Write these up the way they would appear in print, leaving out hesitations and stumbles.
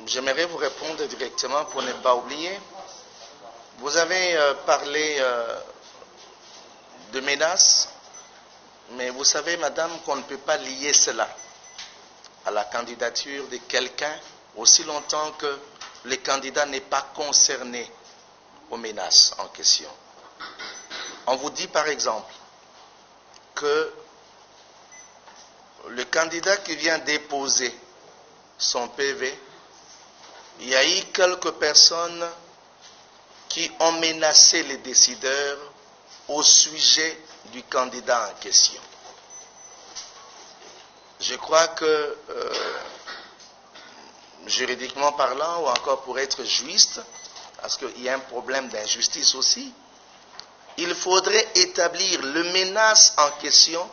j'aimerais vous répondre directement pour ne pas oublier. Vous avez parlé de menaces, mais vous savez, madame, qu'on ne peut pas lier cela à la candidature de quelqu'un aussi longtemps que le candidat n'est pas concerné aux menaces en question. On vous dit par exemple que le candidat qui vient déposer son PV, il y a eu quelques personnes qui ont menacé les décideurs au sujet du candidat en question. Je crois que, juridiquement parlant, ou encore pour être juste, parce qu'il y a un problème d'injustice aussi, il faudrait établir le menace en question,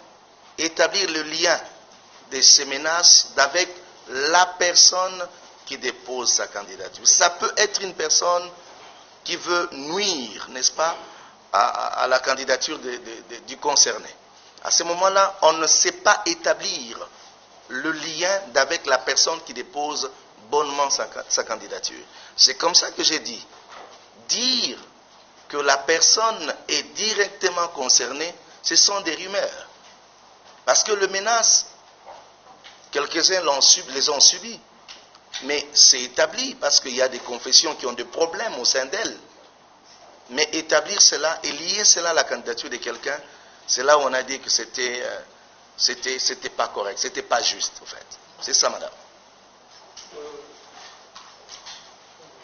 établir le lien de ces menaces avec la personne qui dépose sa candidature. Ça peut être une personne qui veut nuire, n'est-ce pas, à la candidature du concerné. À ce moment-là, on ne sait pas établir le lien avec la personne qui dépose bonnement sa candidature. C'est comme ça que j'ai dit. Dire que la personne est directement concernée, ce sont des rumeurs. Parce que le menace, quelques-uns les ont subis. Mais c'est établi parce qu'il y a des confessions qui ont des problèmes au sein d'elles. Mais établir cela et lier cela à la candidature de quelqu'un, c'est là où on a dit que c'était pas correct, c'était pas juste, en fait. C'est ça, madame.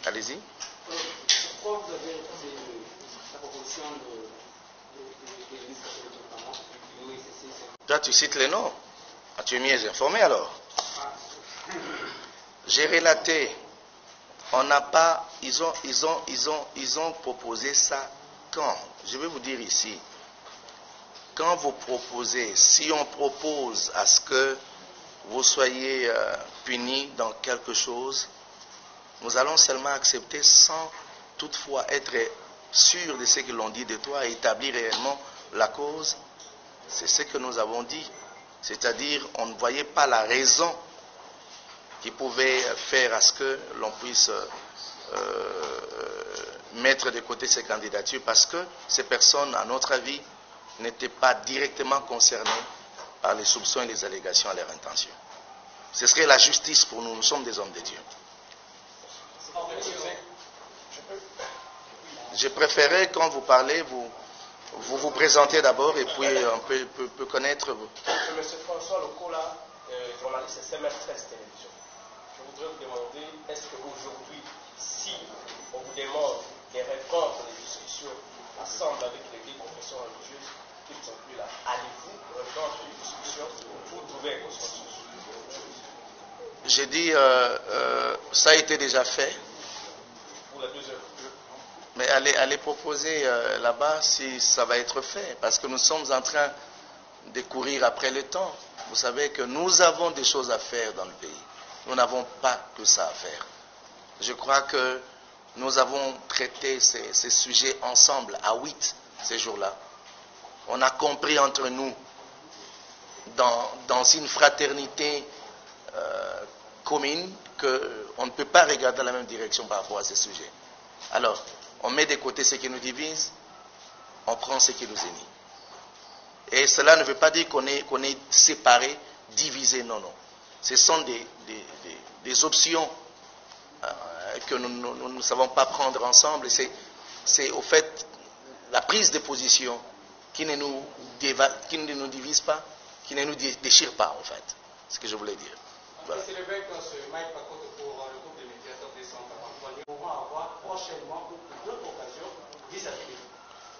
Allez-y. Pourquoi vous avez refusé la proposition de l'USCC? Toi, tu cites les noms. Ah, tu es mieux informé alors. J'ai relaté. On n'a pas. Ils ont proposé ça quand? Je vais vous dire ici. Quand vous proposez, si on propose à ce que vous soyez punis dans quelque chose, nous allons seulement accepter sans toutefois être sûr de ce que l'on dit de toi et établir réellement la cause. C'est ce que nous avons dit. C'est-à-dire, on ne voyait pas la raison qui pouvait faire à ce que l'on puisse mettre de côté ces candidatures parce que ces personnes, à notre avis, n'étaient pas directement concernées par les soupçons et les allégations à leur intention. Ce serait la justice pour nous, nous sommes des hommes de Dieu. Je préférais, quand vous parlez, vous présentez d'abord et puis on peut connaître vous. M. François Lokola, journaliste SMR 13 Télévision. Je voudrais vous demander, est-ce qu'aujourd'hui, si on vous demande de répondre les discussions ensemble avec les deux confessions religieuses qui ne sont plus là, allez-vous répondre les discussions pour trouver un consensus? J'ai dit, ça a été déjà fait. Pour la deuxième. Mais allez proposer là-bas si ça va être fait. Parce que nous sommes en train de courir après le temps. Vous savez que nous avons des choses à faire dans le pays. Nous n'avons pas que ça à faire. Je crois que nous avons traité ces sujets ensemble à 8 ces jours-là. On a compris entre nous, dans une fraternité commune, qu'on ne peut pas regarder dans la même direction par rapport à ces sujets. Alors, on met de côté ce qui nous divise, on prend ce qui nous unit. Et cela ne veut pas dire qu'on est séparés, divisés, non, non. Ce sont des options que nous ne savons pas prendre ensemble. C'est au fait la prise de position qui ne nous divise pas, qui ne nous déchire pas, en fait. C'est ce que je voulais dire. Voilà. C'est le fait que ce Mike Pacote pour le groupe des médiateurs des centres nous pouvons avoir prochainement d'autres occasions d'y s'appuyer.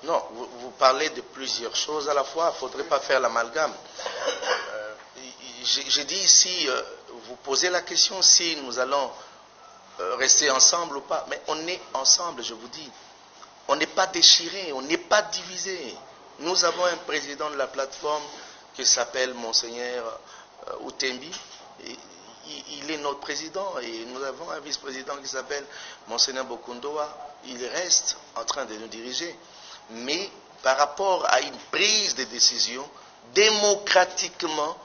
Non, vous parlez de plusieurs choses à la fois, il ne faudrait pas faire l'amalgame. J'ai dit ici, vous posez la question si nous allons rester ensemble ou pas, mais on est ensemble, je vous dis. On n'est pas déchirés, on n'est pas divisés. Nous avons un président de la plateforme qui s'appelle Monseigneur Outembi. Il est notre président et nous avons un vice-président qui s'appelle Monseigneur Bokundoa. Il reste en train de nous diriger. Mais par rapport à une prise de décision, démocratiquement,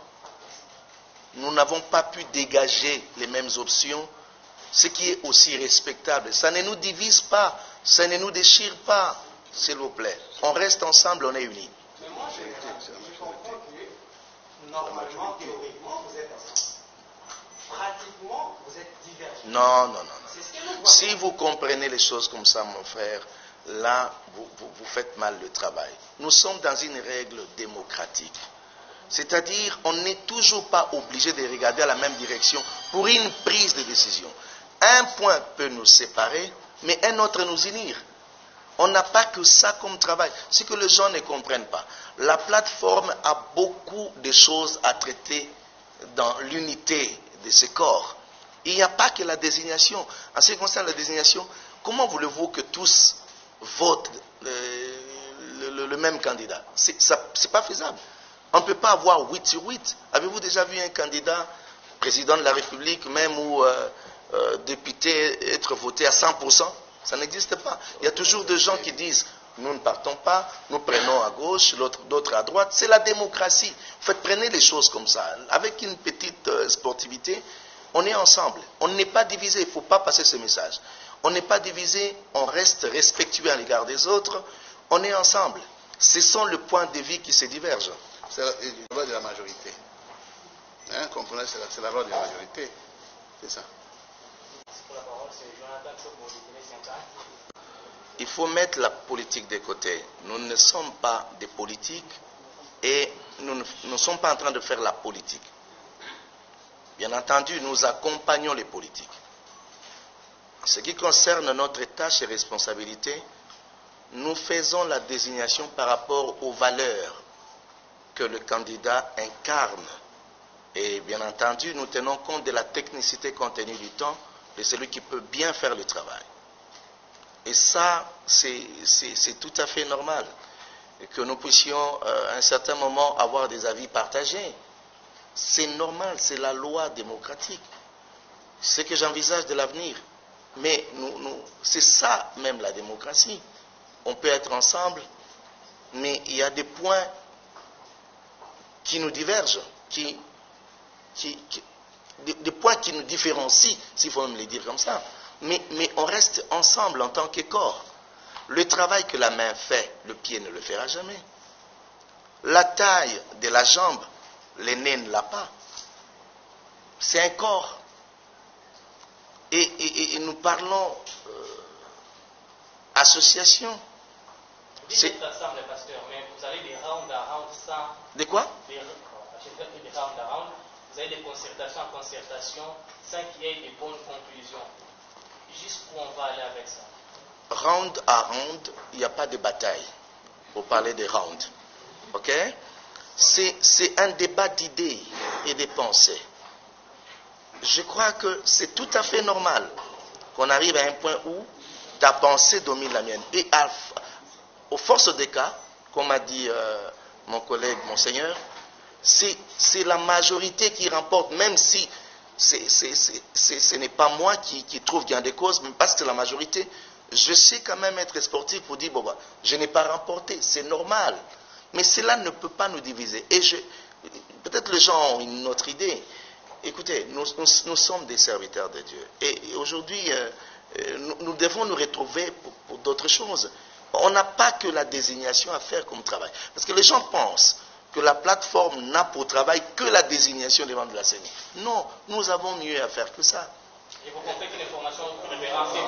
nous n'avons pas pu dégager les mêmes options ce qui est aussi respectable. Ça ne nous divise pas, ça ne nous déchire pas, s'il vous plaît. On reste ensemble, on est unis. Mais moi, je comprends que normalement, théoriquement, vous êtes ensemble. Pratiquement, vous êtes divergents. Non, non, non, non. C'est ce que nous voyons. Si vous comprenez les choses comme ça, mon frère, là, vous faites mal le travail. Nous sommes dans une règle démocratique. C'est-à-dire, on n'est toujours pas obligé de regarder à la même direction pour une prise de décision. Un point peut nous séparer, mais un autre nous unir. On n'a pas que ça comme travail. Ce que les gens ne comprennent pas. La plateforme a beaucoup de choses à traiter dans l'unité de ce corps. Il n'y a pas que la désignation. En ce qui concerne la désignation, comment voulez-vous que tous votent le même candidat? C'est pas faisable. On ne peut pas avoir 8 sur 8. Avez-vous déjà vu un candidat, président de la République, même ou député, être voté à 100%? Ça n'existe pas. Il y a toujours des gens qui disent, nous ne partons pas, nous prenons à gauche, d'autres à droite. C'est la démocratie. En fait, prenez les choses comme ça. Avec une petite sportivité, on est ensemble. On n'est pas divisé. Il ne faut pas passer ce message. On n'est pas divisé, on reste respectueux à l'égard des autres. On est ensemble. Ce sont les points de vue qui se divergent. C'est la loi de la majorité. Hein, comprenez, c'est la loi de la majorité. C'est ça. Il faut mettre la politique de côté. Nous ne sommes pas des politiques et nous ne sommes pas en train de faire la politique. Bien entendu, nous accompagnons les politiques. En ce qui concerne notre tâche et responsabilité, nous faisons la désignation par rapport aux valeurs que le candidat incarne. Et bien entendu, nous tenons compte de la technicité compte tenu du temps de celui qui peut bien faire le travail. Et ça, c'est tout à fait normal. Et que nous puissions, à un certain moment, avoir des avis partagés. C'est normal, c'est la loi démocratique. C'est ce que j'envisage de l'avenir. Mais c'est ça même la démocratie. On peut être ensemble, mais il y a des points qui nous divergent, des points qui nous différencient, s'il faut me le dire comme ça. Mais on reste ensemble en tant que corps. Le travail que la main fait, le pied ne le fera jamais. La taille de la jambe, le nez ne l'a pas. C'est un corps. Et nous parlons association. Vous êtes ensemble, pasteur, mais vous avez des rounds à round sans... De quoi? Des rounds à round. Vous avez des concertations en concertation sans qu'il y ait des bonnes conclusions. Jusqu'où on va aller avec ça? Round à round, il n'y a pas de bataille. Pour parler de round. Ok? C'est un débat d'idées et de pensées. Je crois que c'est tout à fait normal qu'on arrive à un point où ta pensée domine la mienne. Et aux forces des cas, comme a dit mon collègue, monseigneur, c'est la majorité qui remporte, même si ce n'est pas moi qui trouve gain de cause, mais parce que c'est la majorité, je sais quand même être sportif pour dire, bon, bah, je n'ai pas remporté, c'est normal. Mais cela ne peut pas nous diviser. Et peut-être les gens ont une autre idée. Écoutez, nous sommes des serviteurs de Dieu. Et aujourd'hui, nous devons nous retrouver pour d'autres choses. On n'a pas que la désignation à faire comme travail. Parce que les gens pensent que la plateforme n'a pour travail que la désignation des membres de la CENI. Non, nous avons mieux à faire que ça. Et vous comprenez que l'information référencée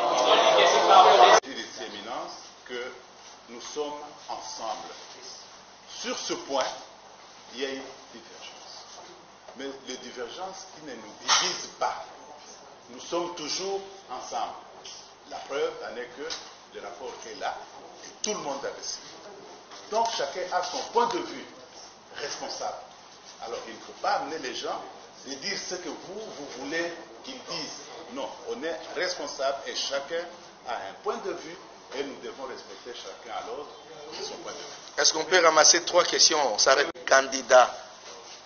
c'est pas... Je dis des éminences que nous sommes ensemble. Sur ce point, il y a une divergence. Mais les divergences qui ne nous divisent pas. Nous sommes toujours ensemble. La preuve en est que le rapport est là et tout le monde a décidé. Donc chacun a son point de vue responsable. Alors il ne faut pas amener les gens et dire ce que vous voulez qu'ils disent. Non, on est responsable et chacun a un point de vue et nous devons respecter chacun à l'autre son point de vue. Est-ce qu'on peut ramasser 3 questions? Ça reste le candidat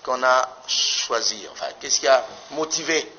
qu'on a choisi. Enfin, qu'est-ce qui a motivé